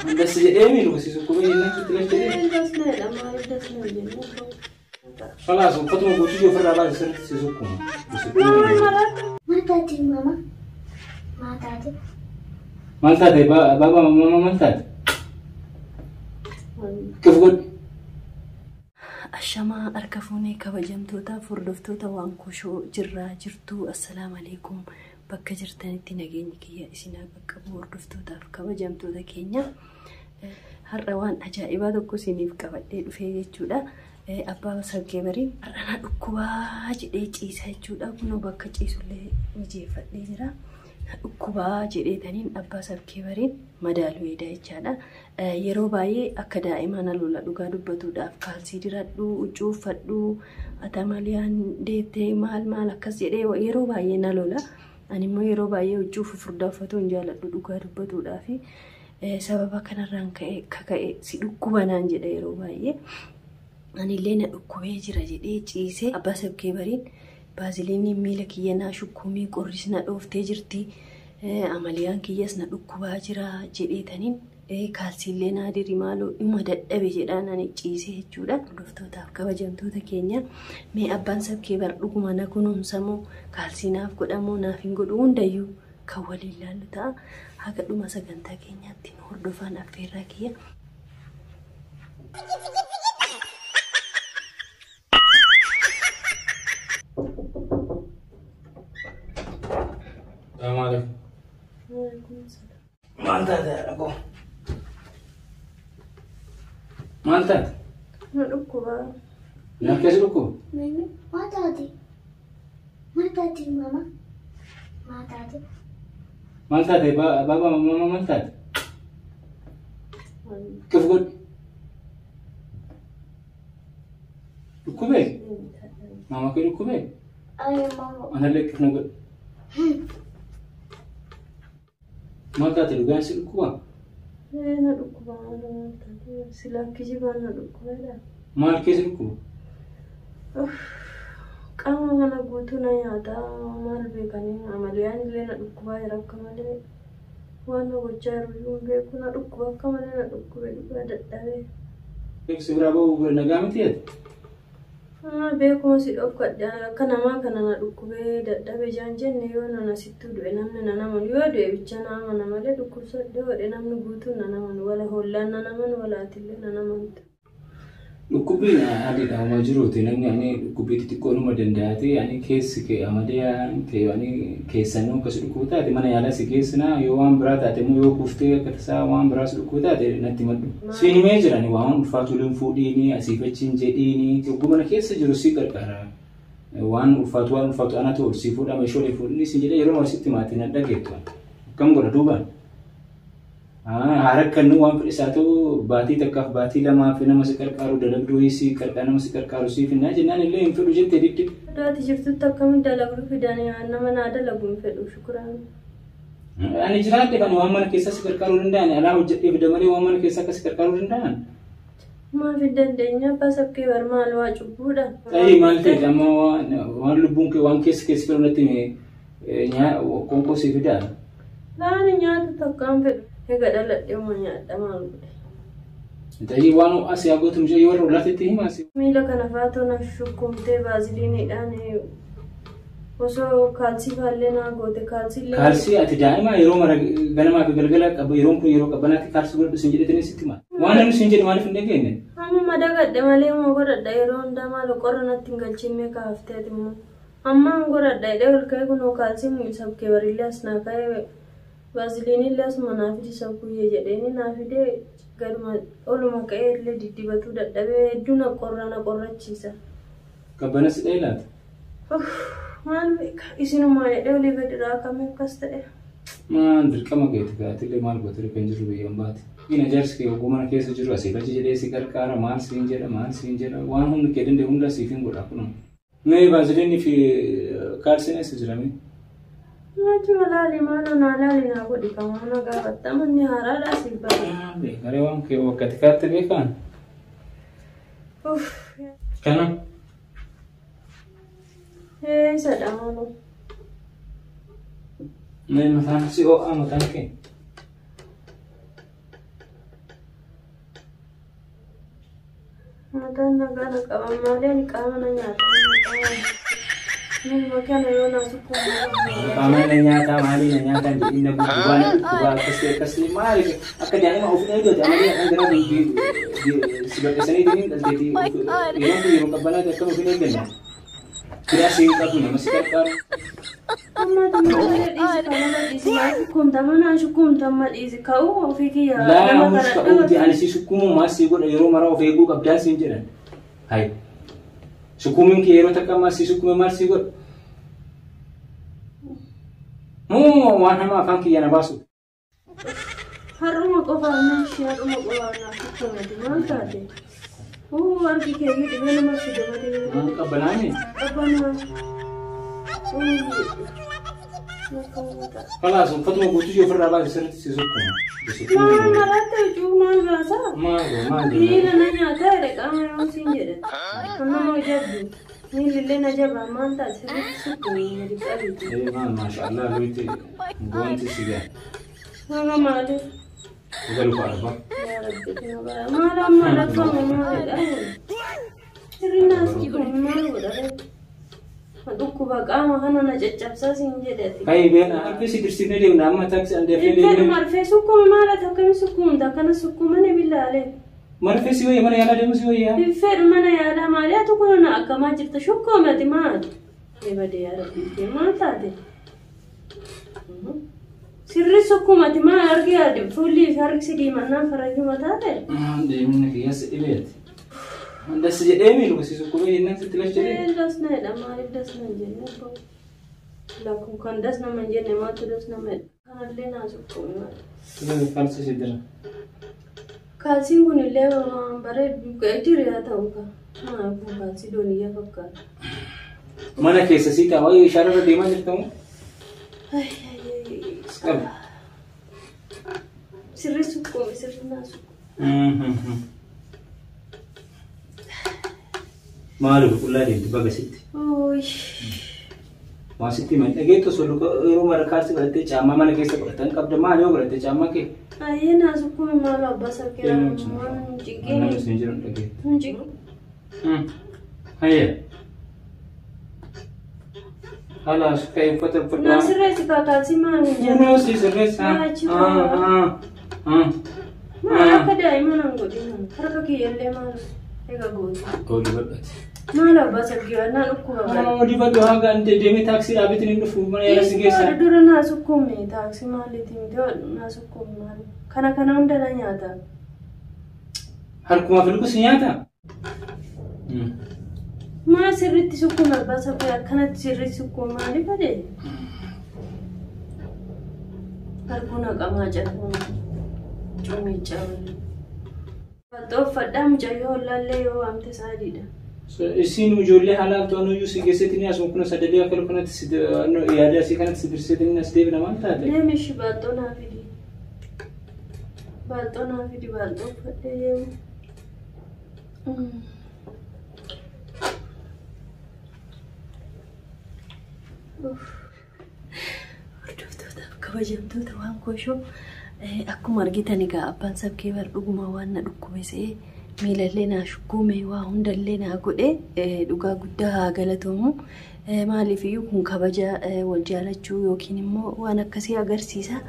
بس إيمي لو بس يسوقوا بيجي إنك تلاقي بس لا ما بس نجيبه خلاص وقتهم بوتيجي فرع بعد سنة يسوقوا ما تاتي ماما ما تاتي ما تاتي بابا ماما ما تاتي كيف قلت الشما أركفوني كبجمتوتا فردفتوتا وانكوشو جرا جرتو السلام عليكم بكا جرتاني تناجيني كيا إسنا بكا فردفتوتا كبجمتوتا كينيا هالروان أجائبا دوكو سينيف كبدي دفيجي جودا أبا سرقبرين أنا أكوا جدي جيسا جودا كنو بكا جيسو لي مجيفة ليجرا أكوا جدي تانين أبا سرقبرين مدالو يدا جادا yeroo baay'ee akka daa'imaa nalola dhugaa dubbatuudhaaf kaalsii diradhu ucuufadhu atamaliyaan deettee maal akkas jedhee yeroo baay'ee nalola ani immoo yeroo baay'ee ucuufu furdaaffatu hin jaaladhu dhugaa dubbatuudhaaf sababa kanarraan ka'e si dhukkubanaan jedha yeroo baay'ee ani illee na dhukkubee jira jedhee ciisee abbaa sabkee bariin baaziliinii miila kiyyanaa shukkumii qorrisna dhooftee jirti amaliyaan kiyyas na dhukkubaa jira jedheetaniin kaalsiillee naadiri maaloo dhuma dadhabe jedhaan ani ciisee jechuudha. Hordoftootaaf kabajamtoota keenya mee abbaan sabkee bar dhuguma na kunuunsamoo kaalsiinaaf godhamoo naaf hin godhu hundayyuu kan waliin ilaallu ta'a. Haga dhuma sagantaa keenyaatti nu hordofaan affeerraa kiyya. السلام عليكم. وعليكم السلام. ما أنت أبو ما أنت نركبها لا كيس ركوب ميمي ما تاتي ما تاتي ماما ما تاتي ما تاتي بابا ماما ما تاتي كيف قلت ركوبي ماما كي ركوبي أي ماما أنا لك كيف نقول ما تاتي لقاس ركوبا نركبها أنا تاتي سلاك جيبان نركبها ما الكيس ركوب قام أنا قلت نياتا ما البيكاني عمليان اللي نركبها يرب كمالي وانا وجارو يوم بيكون نركبها كمالي نركبها دتاوي كيف سبرابو نجامتي beekuma si dhokkodha kanama kana dhukkubee dadhabe jaanjenne yoo nana sittu du'e namni nanaman yoo du'e bicha nama malee dhukkubsadde hodhe namni guutuu nanaman wala hollaan nanaman walaatillee nanaman dhukkubbiin adiidha uma jiruuti namni ani dhukkubbii xixiqqoo numa danda'ate ani keessi kee amadee ta'e ani keessannoo akkas dhukkubuu taate mana yaalaa si geessina yoo waan biraa taate immoo yoo kuftee akka tasaa waan biraa si dhukkubuu taate natti maddu siinimee jirani waan ulfaatuuleen fuudhiini asiif achiin jedhiini yogguu mana keessa jiru si qarqara waan ulfaatu ana ta'u si fuudhama ishoolee fuudhini si jedhee yeroo marsitti maatiin adda geettu akkam godha duubaan harakkan waan fedhisaatu baatii takkaaf baatii lamaa fi nama si qarqaaru dalagduu si qarqaa nama si qarqaaru si finna jennaan illee hin fedhu jettee diddi daati jirtutti akkamiin dalaguu fidanii nama naa dalagu hin fedhu shukuraan ani jiraadhe kan waan mana keessa si qarqaaruu danda'an alaa hojjedhee fida malee waan mana keessa akka si qarqaaruu danda'an maaf hin dandeenya abbaa sabkee bar maal waa cubbuudha ta'ii maal ta'e amma waan lubbuun kee waan keessa filannatti qoonqoo si fidaa laani nyaata takkaan fedhu Ega daladhe uummanyaadha maal godhe. Ta'ii waan asii haguutu mishee yoo irra laafetti himaa si. Miila kana faatoo na shukkumtee baaziliiniidhaan osoo kaalsii faallee naa goote kaalsiillee. Kaalsii ati daa'ima yeroo mara ganamaa fi galgala qaba yeroon kun yeroo qabbanaatti kaalsii godhadhu sin jedhetanii sitti maal. Waan namni sin jedhu maaliif hin dhageenye? Amma madagadhe malee moo godhadha yeroo hundaa maal qorra natti hin galchinnee kaafteeti immoo. Amma godhadha jedhee ol ka'ee kunoo kaalsii mul'isa bukkee barillee as naa ka'ee. Baaziliinii illee asuma naafiti sabkuyyee jedheeni naafidee garuma oluma ka'ee illee diddibatu dadhabee hedduu na qorrachiisa. Qabbana si dheelaati? Maal beeka isinumaa jedhee olii gadi raakame akkas ta'e. Maan dirqama keeti gaatillee maal gootee kan jiru biyyaan baate. Ina jaarsi kee hogguu mana keessa jiru asiif achi jedhee si qarqaara maal siin jedha waan hundi kee danda'e hunda siif hin godha kunuma. Mee baaziliinii fi kaalsiin eessa jirame? Machi malali mana nalali na godi kama na gabatta manni harala sibari. Gare waan kee wakkati kaatti beekan. Kana? Sadamano. Mee mataan si ho'a mataan kee? Mataan nagaan qaban malee ani qaama na nyaata. Ni makaan yoo na sukkuma. Qaama na nyaata maali na nyaata inni bu'aan akkasii maali akka daa'ima of eeggatu amalee kan gara si bakka sanii deemin dhalteetii yeroo qabbanaa akka of eegganna. Kira sih qabu nama si qarqaaru. Amma tumalee dhiisi kana dhiisi maal kumtama na shukumtama dhiisi ka'u ofii kiyya. Laa mus ka'u di ani si shukumu maas si godha yeroo mara of eeguu qabdaa siin jedhan. Hai. Shukumin ki yeroo takka maas si shukume maal si godha. Waan hamaa afaan kiyya na baasu. Har'uma qofaan meeshii har'uma qofaan na shukumati maal taate? Wargi kee dhibee nama si dabalee. Qabbanaani. Qabbanaa. Kalaas uffatuma guutuu yoo ofirraa baase sirriitti si sukkuma. Maal maraatti hojii maal baasaa? Maal. Miila na nyaataa jedhe qaama yoo siin jedhe. Nama jabdu. Miilillee na jabaa maal taate sirriitti sukkuma gadi qabiiti. Maal maashaallah luuti goonti si gaa. Nama maaliif? Galu faarba. Ya Rabbi kena bara. Maal amma lafa maalidha. Sirriin as kun maal godhate? Dhukkuba qaama kana na caccabsaa siin jedhati. Kai beena akkasi dirsiifnee deemna amma taaksii an deefee deemnee. Itti marfee sukkuma maala akkami sukkumta akkana sukkumane billaalee. Marfee si wayya mana yaalaa deemu si wayya. Fedhu mana yaalaa maali atu kun akkamaa jirta shukkumati maal? Eebade yaa Rabbi maal taate? Sirri sukkumati maal argi yaade fuulli fi harki diimannaan farayyuma taate? Deemna kiyyaas dhibeeti. Das jedhee miidhu si sukkumee jennaan sitti lachee. Dasneedha maaliif dasna jenne abbo? Lakkuu kan dasna man jenne maatu dasna medha. Kanallee naa sukkume maali? Kalsi si dira. Kalsiin kun illee bareedu diriyaa ta'uu qaba. Maa kun kalsii dooniyyaa fakkaata. Mana keessa si taa'aa yoo ishaarra deemaa jirtamu. Sirri sukkume sirri naa sukkume. Malu ulah dia tu bagus itu. Masih ti mana? Gitu solo kalau mereka sih berarti cama mana kisah berarti kap demam juga berarti cama ke? Ayah nasi ku malu bahasa kira mana cikin. Mana senjata lagi? Cikin. Ayah. Halas kayak foto-foto. Nasi resi kakak si mana? Nasi resi. Mana apa dah iman anggo dia? Harga kiyelle malu. Ega gozi. Kau libat. Malu bahasa kira nak aku. Oh di bawah harga ante demi taksi abis ini nufu mana ya sih Ada dulu nasi ku me taksi malu tim dia nasi ku malu. Kana unda nanya ada. Har kuma filu kusinyata. Ma sirri suku mal bahasa kira kana sirri suku malu pada. Har kuna kama jatuh. Cumi cawl. Atau fadam jayo lalle yo amte sadida. Isin ujolli halal tu anu yusi gesetini asmu kuna sadade akal kuna tsid anu iada si kana tsid setini nasdeb naman tate. Ne mishi bato na fidi. Bato fade yo. Kabajamtoota waan koshoo akkuma argitan egaa abbaan sabkee bar dhuguma waan na dhukkubesee miilallee naa shukkuume waa hundallee naa godhe dhugaa guddaa haa galatoomu. Maaliifiyyuu kun kabaja wal jaalachuu yookiin immoo waan akkasii agarsiisa.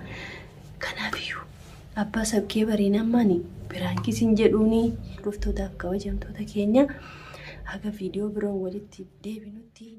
Kanaafiyyuu abbaa sabkee bariin ammaani biraankisiin jedhuuni dhuftootaaf kabajamtoota keenya haga viidiyoo biroon walitti deebinutti